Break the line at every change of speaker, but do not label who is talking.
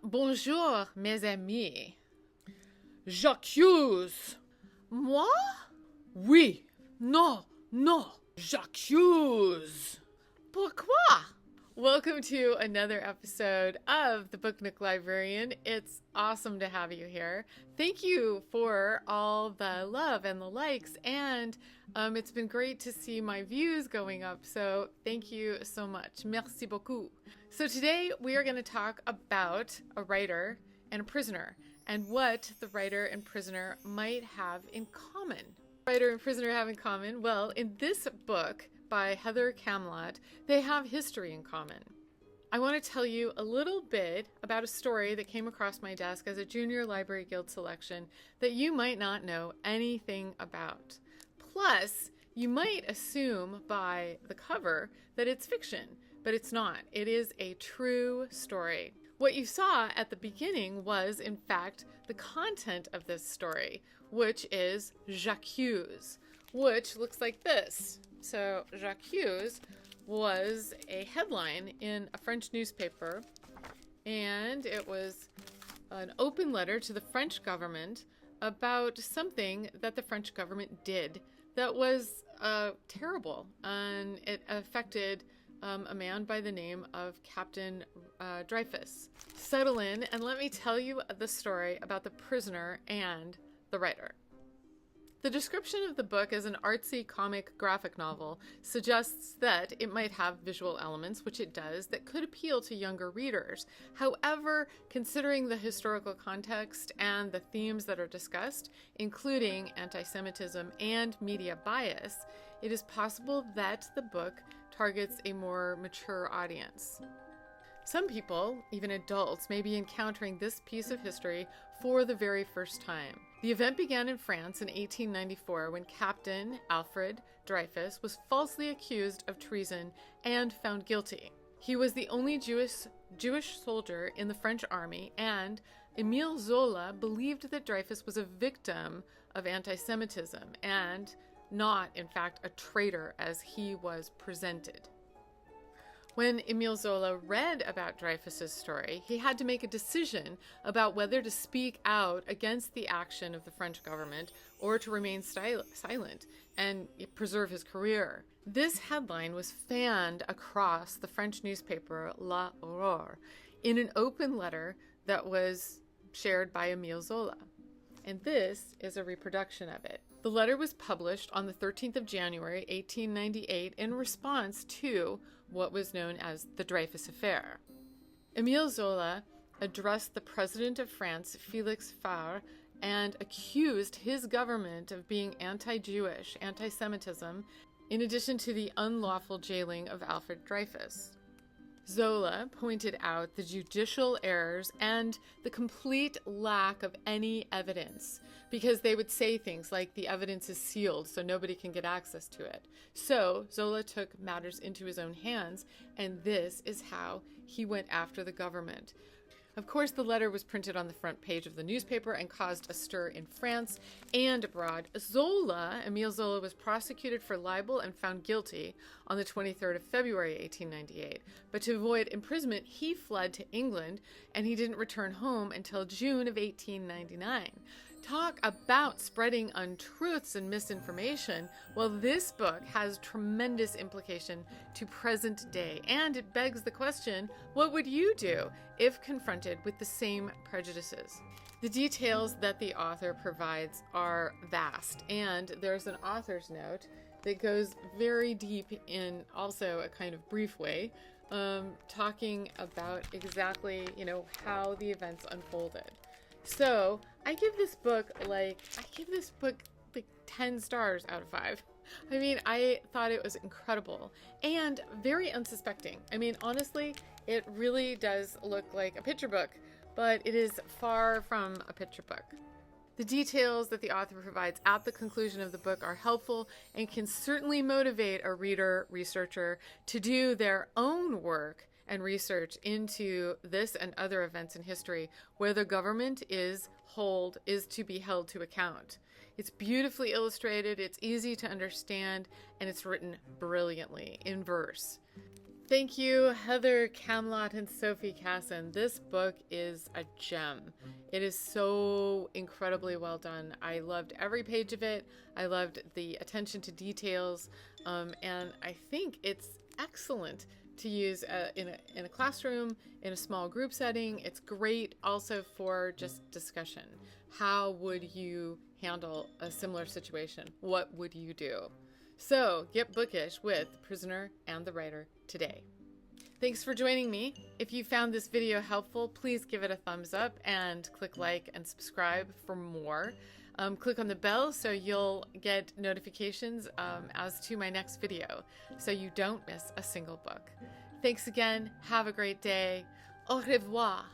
Bonjour, mes amis. J'accuse. Moi? Oui. Non. J'accuse. Pourquoi? Welcome to another episode of the Book Nook Librarian. It's awesome to have you here. Thank you for all the love and the likes, and it's been great to see my views going up, so thank you so much. Merci beaucoup. So today we are going to talk about a writer and a prisoner and what the writer and prisoner might have in common. Writer and prisoner have in common? Well, in this book by Heather Camlot, they have history in common. I want to tell you a little bit about a story that came across my desk as a Junior Library Guild selection that you might not know anything about. Plus, you might assume by the cover that it's fiction, but it's not. It is a true story. What you saw at the beginning was, in fact, the content of this story, which is J'accuse, which looks like this. So J'accuse was a headline in a French newspaper, and it was an open letter to the French government about something that the French government did that was terrible, and it affected a man by the name of Captain Dreyfus. Settle in and let me tell you the story about the prisoner and the writer. The description of the book as an artsy comic graphic novel suggests that it might have visual elements, which it does, that could appeal to younger readers. However, considering the historical context and the themes that are discussed, including anti-Semitism and media bias, it is possible that the book targets a more mature audience. Some people, even adults, may be encountering this piece of history for the very first time. The event began in France in 1894 when Captain Alfred Dreyfus was falsely accused of treason and found guilty. He was the only Jewish soldier in the French army, and Émile Zola believed that Dreyfus was a victim of anti-Semitism and not, in fact, a traitor as he was presented. When Émile Zola read about Dreyfus's story, he had to make a decision about whether to speak out against the action of the French government or to remain silent and preserve his career. This headline was fanned across the French newspaper L'Aurore in an open letter that was shared by Émile Zola. And this is a reproduction of it. The letter was published on the 13th of January, 1898, in response to what was known as the Dreyfus Affair. Émile Zola addressed the President of France, Félix Faure, and accused his government of being anti-Jewish, anti-Semitism, in addition to the unlawful jailing of Alfred Dreyfus. Zola pointed out the judicial errors and the complete lack of any evidence, because they would say things like the evidence is sealed so nobody can get access to it. So Zola took matters into his own hands, and this is how he went after the government. Of course, the letter was printed on the front page of the newspaper and caused a stir in France and abroad. Émile Zola, was prosecuted for libel and found guilty on the 23rd of February, 1898. But to avoid imprisonment, he fled to England, and he didn't return home until June of 1899. Talk about spreading untruths and misinformation. Well, this book has tremendous implication to present day, and it begs the question, what would you do if confronted with the same prejudices? The details that the author provides are vast, and there's an author's note that goes very deep in also a kind of brief way, talking about exactly, how the events unfolded. So I give this book like 10 stars out of 5. I mean, I thought it was incredible and very unsuspecting. I mean, honestly, it really does look like a picture book, but it is far from a picture book. The details that the author provides at the conclusion of the book are helpful and can certainly motivate a reader, researcher to do their own work and research into this and other events in history where the government is to be held to account. It's beautifully illustrated, it's easy to understand, and it's written brilliantly in verse. Thank you, Heather Camlot and Sophie Casson. This book is a gem. It is so incredibly well done. I loved every page of it. I loved the attention to details, and I think it's excellent to use in a classroom, in a small group setting. It's great also for just discussion. How would you handle a similar situation? What would you do? So get bookish with Prisoner and the Writer today. Thanks for joining me. If you found this video helpful, please give it a thumbs up and click like and subscribe for more. Click on the bell so you'll get notifications as to my next video so you don't miss a single book. Thanks again. Have a great day. Au revoir.